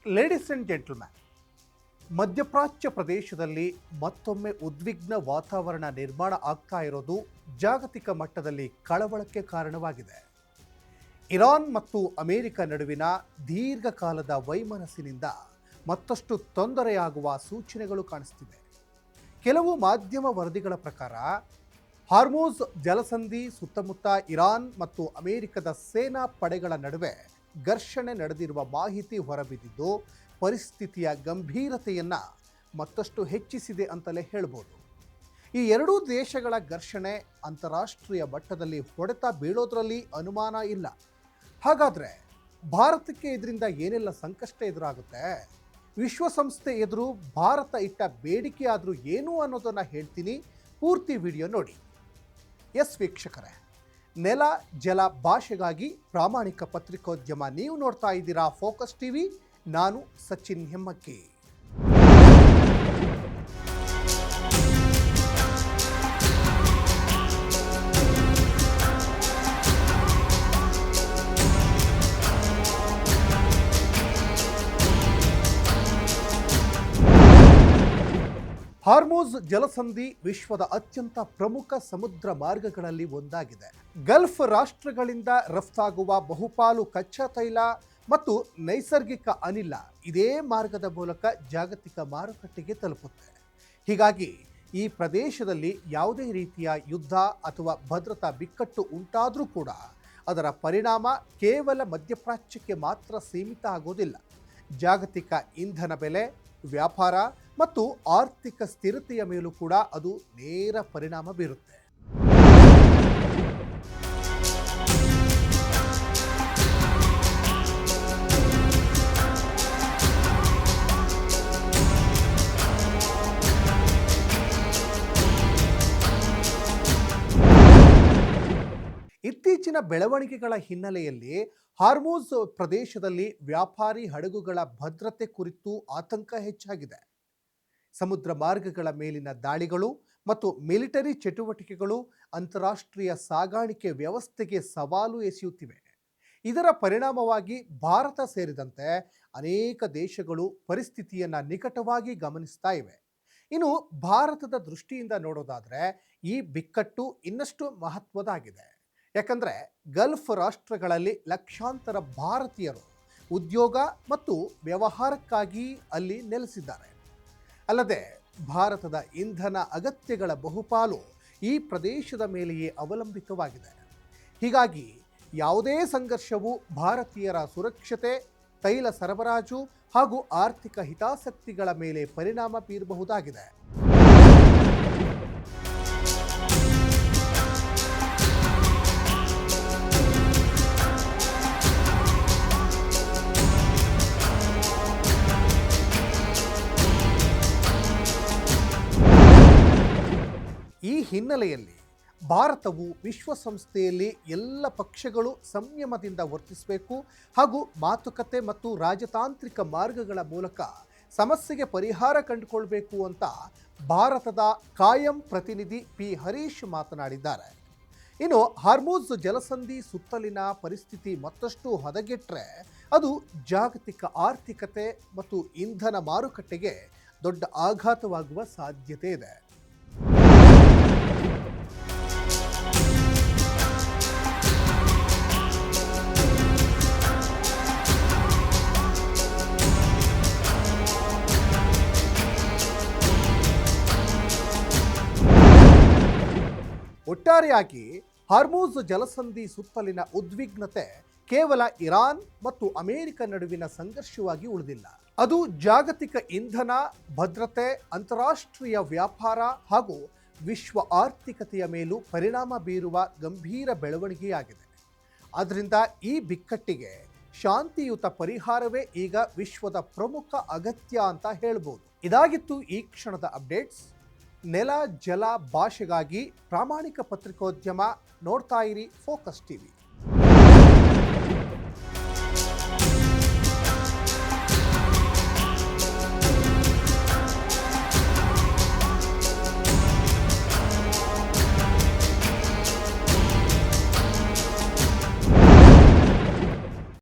Ladies and gentleman, ಮಧ್ಯಪ್ರಾಚ್ಯ ಪ್ರದೇಶದಲ್ಲಿ ಮತ್ತೊಮ್ಮೆ ಉದ್ವಿಗ್ನ ವಾತಾವರಣ ನಿರ್ಮಾಣ ಆಗ್ತಾ ಇರೋದು ಜಾಗತಿಕ ಮಟ್ಟದಲ್ಲಿ ಕಳವಳಕ್ಕೆ ಕಾರಣವಾಗಿದೆ. ಇರಾನ್ ಮತ್ತು ಅಮೆರಿಕ ನಡುವಿನ ದೀರ್ಘಕಾಲದ ವೈಮನಸ್ಸಿನಿಂದ ಮತ್ತಷ್ಟು ತೊಂದರೆಯಾಗುವ ಸೂಚನೆಗಳು ಕಾಣಿಸ್ತಿವೆ. ಕೆಲವು ಮಾಧ್ಯಮ ವರದಿಗಳ ಪ್ರಕಾರ ಹಾರ್ಮುಜ್ ಜಲಸಂಧಿ ಸುತ್ತಮುತ್ತ ಇರಾನ್ ಮತ್ತು ಅಮೆರಿಕದ ಸೇನಾ ಪಡೆಗಳ ನಡುವೆ ಘರ್ಷಣೆ ನಡೆದಿರುವ ಮಾಹಿತಿ ಹೊರಬಿದ್ದಿದ್ದು ಪರಿಸ್ಥಿತಿಯ ಗಂಭೀರತೆಯನ್ನು ಮತ್ತಷ್ಟು ಹೆಚ್ಚಿಸಿದೆ ಅಂತಲೇ ಹೇಳ್ಬೋದು. ಈ ಎರಡೂ ದೇಶಗಳ ಘರ್ಷಣೆ ಅಂತಾರಾಷ್ಟ್ರೀಯ ಮಟ್ಟದಲ್ಲಿ ಹೊಡೆತ ಬೀಳೋದ್ರಲ್ಲಿ ಅನುಮಾನ ಇಲ್ಲ. ಹಾಗಾದರೆ ಭಾರತಕ್ಕೆ ಇದರಿಂದ ಏನೆಲ್ಲ ಸಂಕಷ್ಟ ಎದುರಾಗುತ್ತೆ, ವಿಶ್ವಸಂಸ್ಥೆ ಎದುರು ಭಾರತ ಇಟ್ಟ ಬೇಡಿಕೆ ಆದರೂ ಏನು ಅನ್ನೋದನ್ನು ಹೇಳ್ತೀನಿ. ಪೂರ್ತಿ ವಿಡಿಯೋ ನೋಡಿ. ಎಸ್ ವೀಕ್ಷಕರೇ, ನೆಲ ಜಲ ಭಾಷೆಗಾಗಿ ಪ್ರಾಮಾಣಿಕ ಪತ್ರಿಕೋದ್ಯಮ ನೀವು ನೋಡ್ತಾ ಇದ್ದೀರಾ ಫೋಕಸ್ ಟಿವಿ. ನಾನು ಸಚಿನ್ ಹೆಮ್ಮಕ್ಕಿ. ಹಾರ್ಮುಜ್ ಜಲಸಂಧಿ ವಿಶ್ವದ ಅತ್ಯಂತ ಪ್ರಮುಖ ಸಮುದ್ರ ಮಾರ್ಗಗಳಲ್ಲಿ ಒಂದಾಗಿದೆ. ಗಲ್ಫ್ ರಾಷ್ಟ್ರಗಳಿಂದ ರಫ್ತಾಗುವ ಬಹುಪಾಲು ಕಚ್ಚಾ ತೈಲ ಮತ್ತು ನೈಸರ್ಗಿಕ ಅನಿಲ ಇದೇ ಮಾರ್ಗದ ಮೂಲಕ ಜಾಗತಿಕ ಮಾರುಕಟ್ಟೆಗೆ ತಲುಪುತ್ತೆ. ಹೀಗಾಗಿ ಈ ಪ್ರದೇಶದಲ್ಲಿ ಯಾವುದೇ ರೀತಿಯ ಯುದ್ಧ ಅಥವಾ ಭದ್ರತಾ ಬಿಕ್ಕಟ್ಟು ಉಂಟಾದರೂ ಕೂಡ ಅದರ ಪರಿಣಾಮ ಕೇವಲ ಮಧ್ಯಪ್ರಾಚ್ಯಕ್ಕೆ ಮಾತ್ರ ಸೀಮಿತ ಆಗೋದಿಲ್ಲ. ಜಾಗತಿಕ ಇಂಧನ ಬೆಲೆ, ವ್ಯಾಪಾರ ಮತ್ತು ಆರ್ಥಿಕ ಸ್ಥಿರತೆಯ ಮೇಲೂ ಕೂಡ ಅದು ನೇರ ಪರಿಣಾಮ ಬೀರುತ್ತೆ. ಇತ್ತೀಚಿನ ಬೆಳವಣಿಗೆಗಳ ಹಿನ್ನೆಲೆಯಲ್ಲಿ ಹಾರ್ಮುಜ್ ಪ್ರದೇಶದಲ್ಲಿ ವ್ಯಾಪಾರಿ ಹಡಗುಗಳ ಭದ್ರತೆ ಕುರಿತು ಆತಂಕ ಹೆಚ್ಚಾಗಿದೆ. ಸಮುದ್ರ ಮಾರ್ಗಗಳ ಮೇಲಿನ ದಾಳಿಗಳು ಮತ್ತು ಮಿಲಿಟರಿ ಚಟುವಟಿಕೆಗಳು ಅಂತಾರಾಷ್ಟ್ರೀಯ ಸಾಗಾಣಿಕೆ ವ್ಯವಸ್ಥೆಗೆ ಸವಾಲು ಎಸೆಯುತ್ತಿವೆ. ಇದರ ಪರಿಣಾಮವಾಗಿ ಭಾರತ ಸೇರಿದಂತೆ ಅನೇಕ ದೇಶಗಳು ಪರಿಸ್ಥಿತಿಯನ್ನು ನಿಕಟವಾಗಿ ಗಮನಿಸ್ತಾ ಇವೆ. ಇನ್ನು ಭಾರತದ ದೃಷ್ಟಿಯಿಂದ ನೋಡೋದಾದರೆ ಈ ಬಿಕ್ಕಟ್ಟು ಇನ್ನಷ್ಟು ಮಹತ್ವದಾಗಿದೆ. ಯಾಕಂದರೆ ಗಲ್ಫ್ ರಾಷ್ಟ್ರಗಳಲ್ಲಿ ಲಕ್ಷಾಂತರ ಭಾರತೀಯರು ಉದ್ಯೋಗ ಮತ್ತು ವ್ಯವಹಾರಕ್ಕಾಗಿ ಅಲ್ಲಿ ನೆಲೆಸಿದ್ದಾರೆ. ಅಲ್ಲದೆ ಭಾರತದ ಇಂಧನ ಅಗತ್ಯಗಳ ಬಹುಪಾಲು ಈ ಪ್ರದೇಶದ ಮೇಲೆಯೇ ಅವಲಂಬಿತವಾಗಿದೆ. ಹೀಗಾಗಿ ಯಾವುದೇ ಸಂಘರ್ಷವು ಭಾರತೀಯರ ಸುರಕ್ಷತೆ, ತೈಲ ಸರಬರಾಜು ಹಾಗೂ ಆರ್ಥಿಕ ಹಿತಾಸಕ್ತಿಗಳ ಮೇಲೆ ಪರಿಣಾಮ ಬೀರಬಹುದಾಗಿದೆ. ಈ ಹಿನ್ನೆಲೆಯಲ್ಲಿ ಭಾರತವು ವಿಶ್ವಸಂಸ್ಥೆಯಲ್ಲಿ ಎಲ್ಲ ಪಕ್ಷಗಳು ಸಂಯಮದಿಂದ ವರ್ತಿಸಬೇಕು ಹಾಗೂ ಮಾತುಕತೆ ಮತ್ತು ರಾಜತಾಂತ್ರಿಕ ಮಾರ್ಗಗಳ ಮೂಲಕ ಸಮಸ್ಯೆಗೆ ಪರಿಹಾರ ಕಂಡುಕೊಳ್ಬೇಕು ಅಂತ ಭಾರತದ ಕಾಯಂ ಪ್ರತಿನಿಧಿ ಪಿ ಹರೀಶ್ ಮಾತನಾಡಿದ್ದಾರೆ. ಇನ್ನು ಹಾರ್ಮುಜ್ ಜಲಸಂಧಿ ಸುತ್ತಲಿನ ಪರಿಸ್ಥಿತಿ ಮತ್ತಷ್ಟು ಹದಗೆಟ್ಟರೆ ಅದು ಜಾಗತಿಕ ಆರ್ಥಿಕತೆ ಮತ್ತು ಇಂಧನ ಮಾರುಕಟ್ಟೆಗೆ ದೊಡ್ಡ ಆಘಾತವಾಗುವ ಸಾಧ್ಯತೆ ಇದೆ. ಒಟ್ಟಾರೆಯಾಗಿ ಹಾರ್ಮುಜ್ ಜಲಸಂಧಿ ಸುತ್ತಲಿನ ಉದ್ವಿಗ್ನತೆ ಕೇವಲ ಇರಾನ್ ಮತ್ತು ಅಮೆರಿಕ ನಡುವಿನ ಸಂಘರ್ಷವಾಗಿ ಉಳಿದಿಲ್ಲ. ಅದು ಜಾಗತಿಕ ಇಂಧನ ಭದ್ರತೆ, ಅಂತಾರಾಷ್ಟ್ರೀಯ ವ್ಯಾಪಾರ ಹಾಗೂ ವಿಶ್ವ ಆರ್ಥಿಕತೆಯ ಮೇಲೂ ಪರಿಣಾಮ ಬೀರುವ ಗಂಭೀರ ಬೆಳವಣಿಗೆಯಾಗಿದೆ. ಆದ್ದರಿಂದ ಈ ಬಿಕ್ಕಟ್ಟಿಗೆ ಶಾಂತಿಯುತ ಪರಿಹಾರವೇ ಈಗ ವಿಶ್ವದ ಪ್ರಮುಖ ಅಗತ್ಯ ಅಂತ ಹೇಳ್ಬೋದು. ಇದಾಗಿತ್ತು ಈ ಕ್ಷಣದ ಅಪ್ಡೇಟ್ಸ್. ನೆಲ ಜಲ ಭಾಷೆಗಾಗಿ ಪ್ರಾಮಾಣಿಕ ಪತ್ರಿಕೋದ್ಯಮ ನೋಡ್ತಾ ಇರಿ ಫೋಕಸ್ ಟಿವಿ.